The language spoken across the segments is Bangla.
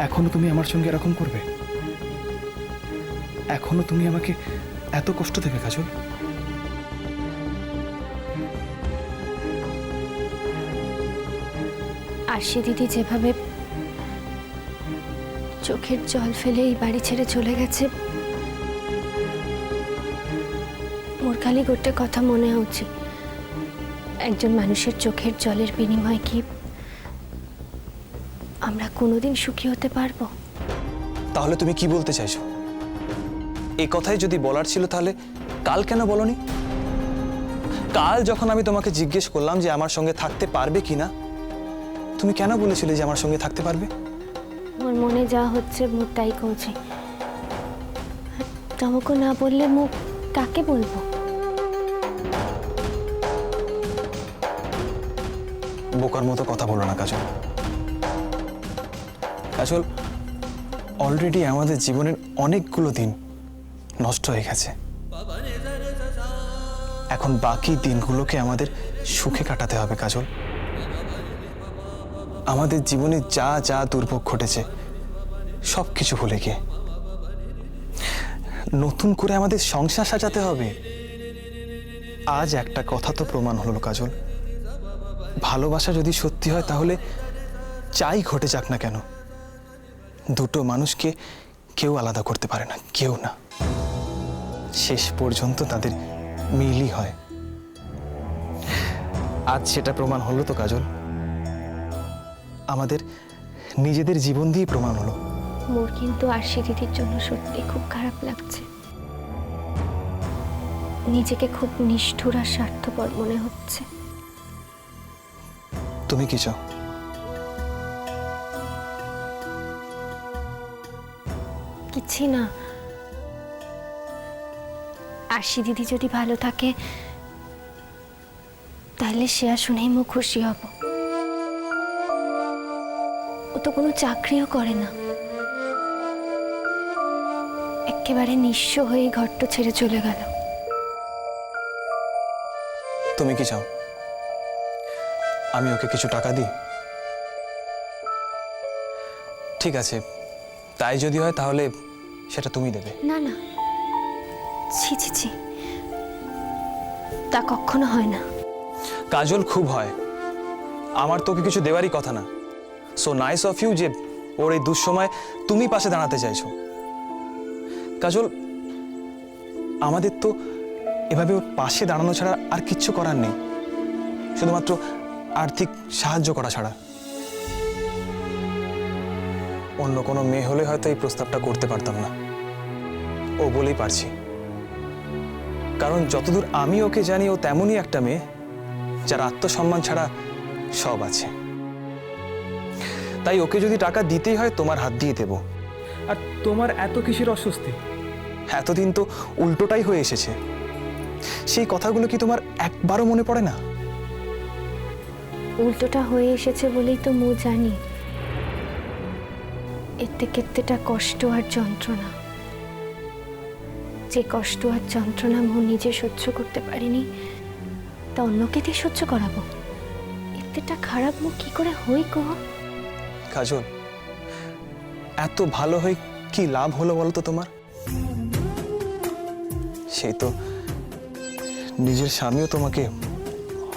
এখনো তুমি আমার সঙ্গে এরকম করবে? এখনো তুমি আমাকে এত কষ্ট দেবে কাজল? আরশি দিদি যেভাবে চোখের জল ফেলে এই বাড়ি ছেড়ে চলে গেছে, মোর খালি গোটে কথা মনে হচ্ছে, একজন মানুষের চোখের জলের বিনিময়ে কি আমরা কোনোদিন সুখী হতে পারবো? তাহলে তুমি কি বলতে চাইছো? এই কথাই যদি বলার ছিল তাহলে কাল কেন বলনি? কাল যখন আমি তোমাকে জিজ্ঞেস করলাম যে আমার সঙ্গে থাকতে পারবে কিনা, তুমি কেন বলেছিলে যে আমার সঙ্গে থাকতে পারবে? মোর মনে যা হচ্ছে মোর তাই কইছে। তোমাকে না বললে মুখ কাকে বলবো? বোকার মতো কথা বলো না কাজল। কাজল, অলরেডি আমাদের জীবনের অনেকগুলো দিন নষ্ট হয়ে গেছে। এখন বাকি দিনগুলোকে আমাদের সুখে কাটাতে হবে কাজল। আমাদের জীবনে যা যা দুর্ভোগ ঘটেছে সবকিছু ভুলে গিয়ে নতুন করে আমাদের সংসার সাজাতে হবে। আজ একটা কথা তো প্রমাণ হলো কাজল, ভালোবাসা যদি সত্যি হয় তাহলে যাই ঘটে যাক না কেন, দুটো মানুষকে কেউ আলাদা করতে পারে না, কেউ না। শেষ পর্যন্ত তাদের মিলই হয়। আজ সেটা প্রমাণ হলো তো কাজল, আমাদের নিজেদের জীবন দিয়ে প্রমাণ হলো। মোর কিন্তু আরশি দিদির জন্য সত্যি খুব খারাপ লাগছে। নিজেকে খুব নিষ্ঠুর আর স্বার্থপর মনে হচ্ছে। তুমি কি চাও? কিছু না, আরশি দিদি যদি ভালো থাকে তাহলে সে আর শুনেই মুখ খুশি হব। ও তো কোনো চাকরিও করে না, একেবারে নিঃস্ব হয়ে ঘরটা ছেড়ে চলে গেল। তুমি কি চাও আমি ওকে কিছু টাকা দিই? ঠিক আছে, তাই যদি হয় তাহলে সেটা তুমি দেবে। না না, ছি ছি ছি, তা কখনো হয় না। কাজল, খুব হয়। আমার তোকে কিছু দেওয়ারই কথা না। সো নাইস অফ ইউ যে ওর এই দুঃসময় তুমি পাশে দাঁড়াতে চাইছো। কাজল, আমাদের তো এভাবে ওর পাশে দাঁড়ানো ছাড়া আর কিচ্ছু করার নেই, শুধুমাত্র আর্থিক সাহায্য করা ছাড়া। অন্য কোনো মেয়ে হলে হয়তো এই প্রস্তাবটা করতে পারতাম না, ও বলেই পারছি। কারণ যতদূর আমি ওকে জানি ও তেমনই একটা মেয়ে যার আত্মসম্মান ছাড়া সব আছে। তাই ওকে যদি টাকা দিতেই হয় তোমার হাত দিয়ে দেব। আর তোমার এত কিসের অস্বস্তি? এতদিন তো উল্টোটাই হয়ে এসেছে। সেই কথাগুলো কি তোমার একবারও মনে পড়ে না? উল্টোটা হয়ে এসেছে বলেই তো মু জানি এতে কেতেটা কষ্ট আর যন্ত্রণা। যে কষ্ট আর যন্ত্রণা মু নিজে সহ্য করতে পারিনি, তা অন্যকে দিয়ে সহ্য করাবো? এতেটা খারাপ মু কি করে হই গো? কাজল, এত ভালো হয়ে কি লাভ হলো বলো তো তোমার? সেই তো নিজের স্বামীও তোমাকে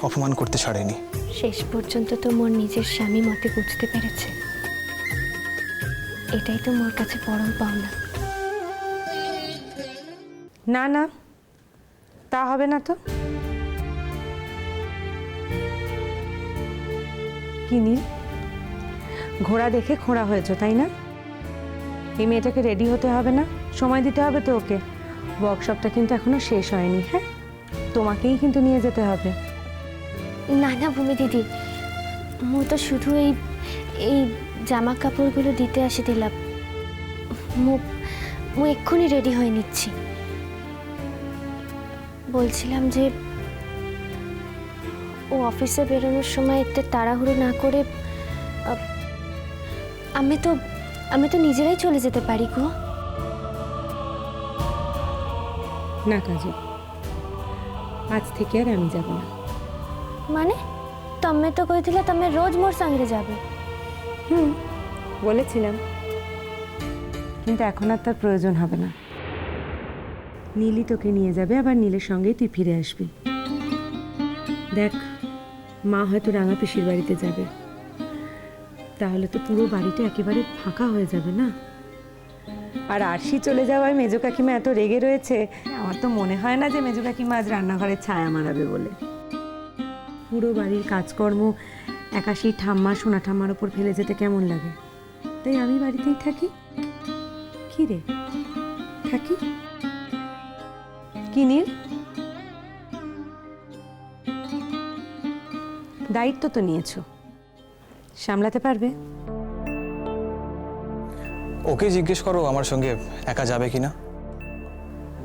অপমান করতে ছাড়েনি। শেষ পর্যন্ত তো মোর নিজের স্বামী মতে বুঝতে পেরেছে, এটাই তো মোর কাছে পরম পাওনা। না না, তা হবে না তো। কি নীল, ঘোড়া দেখে খোঁড়া হয়েছে তাই না? এই মেয়েটাকে রেডি হতে হবে না, সময় দিতে হবে তো ওকে। ওয়ার্কশপটা কিন্তু এখনো শেষ হয়নি। হ্যাঁ, তোমাকেই কিন্তু নিয়ে যেতে হবে। না না ভূমি দিদি, মু তো শুধু এই এই জামা কাপড়গুলো দিতে আসি দিলাম। মু এক্ষুনি রেডি হয়ে নিচ্ছি। বলছিলাম যে ও অফিসে বেরোনোর সময় এতে তাড়াহুড়ো না করে আমি তো নিজেরাই চলে যেতে পারি গো। না কাজল, আজ থেকে আর আমি যাব না। মানে তমে তো কইছিলে তুমি রোজ মোর সঙ্গে যাবে। বলেছিলাম, কিন্তু এখন আর তার প্রয়োজন হবে না। নীলই তোকে নিয়ে যাবে, আবার নীলের সঙ্গেই তুই ফিরে আসবি। দেখ, মা হয়তো রাঙা পিসির বাড়িতে যাবে, তাহলে তো পুরো বাড়িটা একেবারে ফাঁকা হয়ে যাবে না? আর আরশি চলে যাওয়ায় মেজো কাকিমা এত রেগে রয়েছে, আমার তো মনে হয় না যে মেজো কাকিমা আজ রান্নাঘরে ছায়া মারাবে বলে। পুরো বাড়ির কাজকর্ম একা সেই ঠাম্মা সোনা ঠাম্মার ওপর ফেলে যেতে কেমন লাগে, তাই আমি বাড়িতেই থাকি। কি রে, থাকি কি নীল? দায়িত্ব তো নিয়েছো, সামলাতে পারবে? ওকে জিজ্ঞেস করো আমার সঙ্গে একা যাবে কিনা।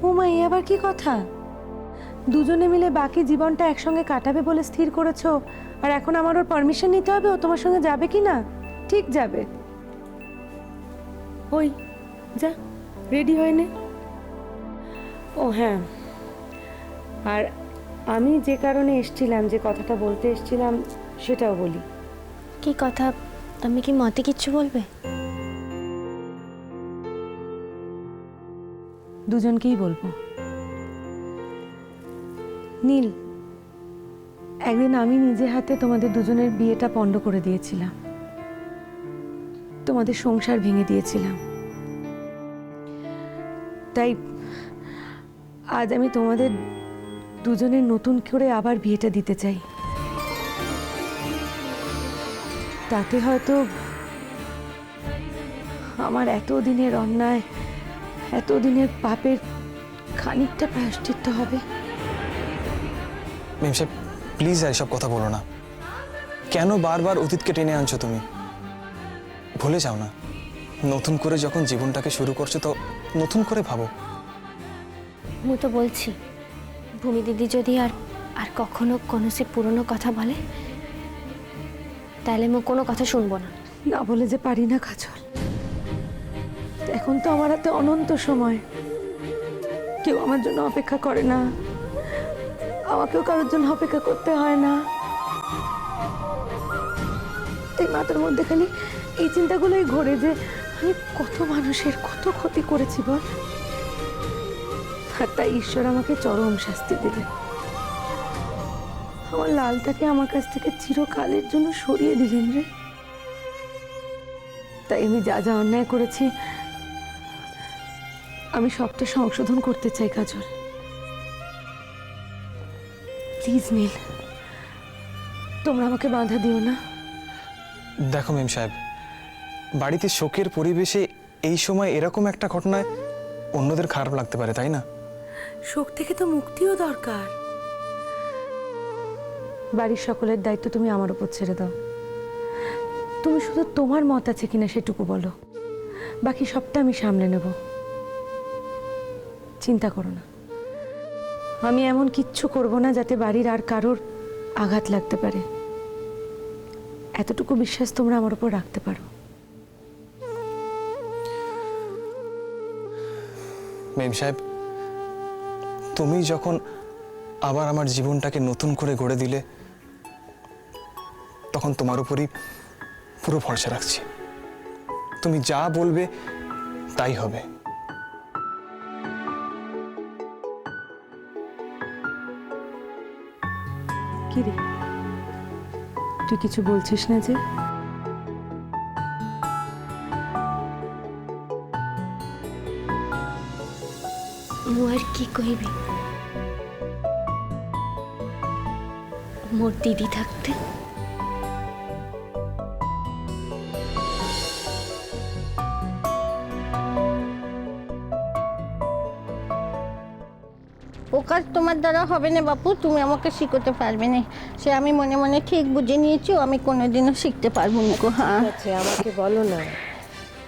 ও মা, এই আবার কি কথা? দুজনে মিলে বাকি জীবনটা একসঙ্গে কাটাবে বলে স্থির করেছো, আর এখন আমার ওর পারমিশন নিতে হবে ও তোমার সঙ্গে যাবে কি না? ঠিক যাবে। ওই যা, রেডি হয়ে নে। ও হ্যাঁ, আর আমি যে কারণে এসেছিলাম, যে কথাটা বলতে এসেছিলাম সেটাও বলি। কি কথা? তুমি কি মতে কিচ্ছু বলবে? দুজনকেই বলবো। নীল, একদিন আমি নিজে হাতে তোমাদের দুজনের বিয়েটা পণ্ড করে দিয়েছিলাম, তোমাদের সংসার ভেঙে দিয়েছিলাম। তাই আজ আমি তোমাদের দুজনের নতুন করে আবার বিয়েটা দিতে চাই। তাতে হয়তো আমার এতদিনের অন্যায়, এতদিনের পাপের খানিকটা প্রায়শ্চিত্ত হবে। মেম সাহেব, প্লিজ আর এসব কথা বলো না। কেন বারবার অতীতকে টেনে আনছো তুমি? ভুলে যাও না, নতুন করে যখন জীবনটাকে শুরু করছো তো নতুন করে ভাবো। আমি তো বলছি, ভূমি দিদি যদি আর আর কখনো কোনো সে পুরনো কথা বলে, তাহলে আমি কোনো কথা শুনবো না। না বলে যে পারি না কাজল। এখন তো আমার হাতে অনন্ত সময়, কেউ আমার জন্য অপেক্ষা করে না, আমাকেও কারোর জন্য অপেক্ষা করতে হয় না। তাই মাথার মধ্যে খালি এই চিন্তাগুলোই ঘোরে যে আমি কত মানুষের কত ক্ষতি করেছি বল। আর তাই ঈশ্বর আমাকে চরম শাস্তি দিলেন, আমার লালটাকে আমার কাছ থেকে চিরকালের জন্য সরিয়ে দিলেন রে। তাই আমি যা যা অন্যায় করেছি আমি সবটা সংশোধন করতে চাই কাজল। প্লিজ নীল, তোমরা আমাকে বাধা দিও না। দেখো মেম সাহেব, বাড়িতে শোকের পরিবেশে এই সময় এরকম একটা ঘটনায় অন্যদের খারাপ লাগতে পারে, তাই না? শোক থেকে তো মুক্তিও দরকার। বাড়ির সকলের দায়িত্ব তুমি আমার উপর ছেড়ে দাও। তুমি শুধু তোমার মত আছে কিনা সেটুকু বলো, বাকি সবটা আমি সামলে নেব। চিন্তা করো না, আমি এমন কিচ্ছু করব না যাতে বাড়ির আর কারোর আঘাত লাগতে পারে। এতটুকু বিশ্বাস তোমরা আমার উপর রাখতে পারো। মেম সাহেব, তুমি যখন আবার আমার জীবনটাকে নতুন করে গড়ে দিলে, তখন তোমার উপরই পুরো ভরসা রাখছি। তুমি যা বলবে তাই হবে। কি রে, তুই কিছু বলছিস না যে? মু আর কি কইবি, মোর দিদি থাকতে। ও কাজ তোমার দ্বারা হবে না বাপু, তুমি আমাকে শিখতে পারবে না, সে আমি মনে মনে ঠিক বুঝে নিয়েছি, আমি কোনোদিনও শিখতে পারবো না গো। হ্যাঁ আচ্ছা, আমাকে বলো না,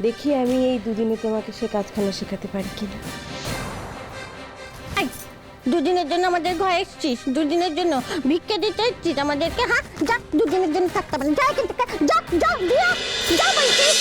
দেখি আমি এই দুদিনে তোমাকে সে কাজখানা শেখাতে পারি কিনা। দুদিনের জন্য আমাদের ঘরে এসছিস, দুদিনের জন্য ভিক্ষে দিতে এসছিস আমাদেরকে? হ্যাঁ যা, দুদিনের জন্য থাকতে পারি, যা কিন্তু যা যা দিয়া যা বলছিস।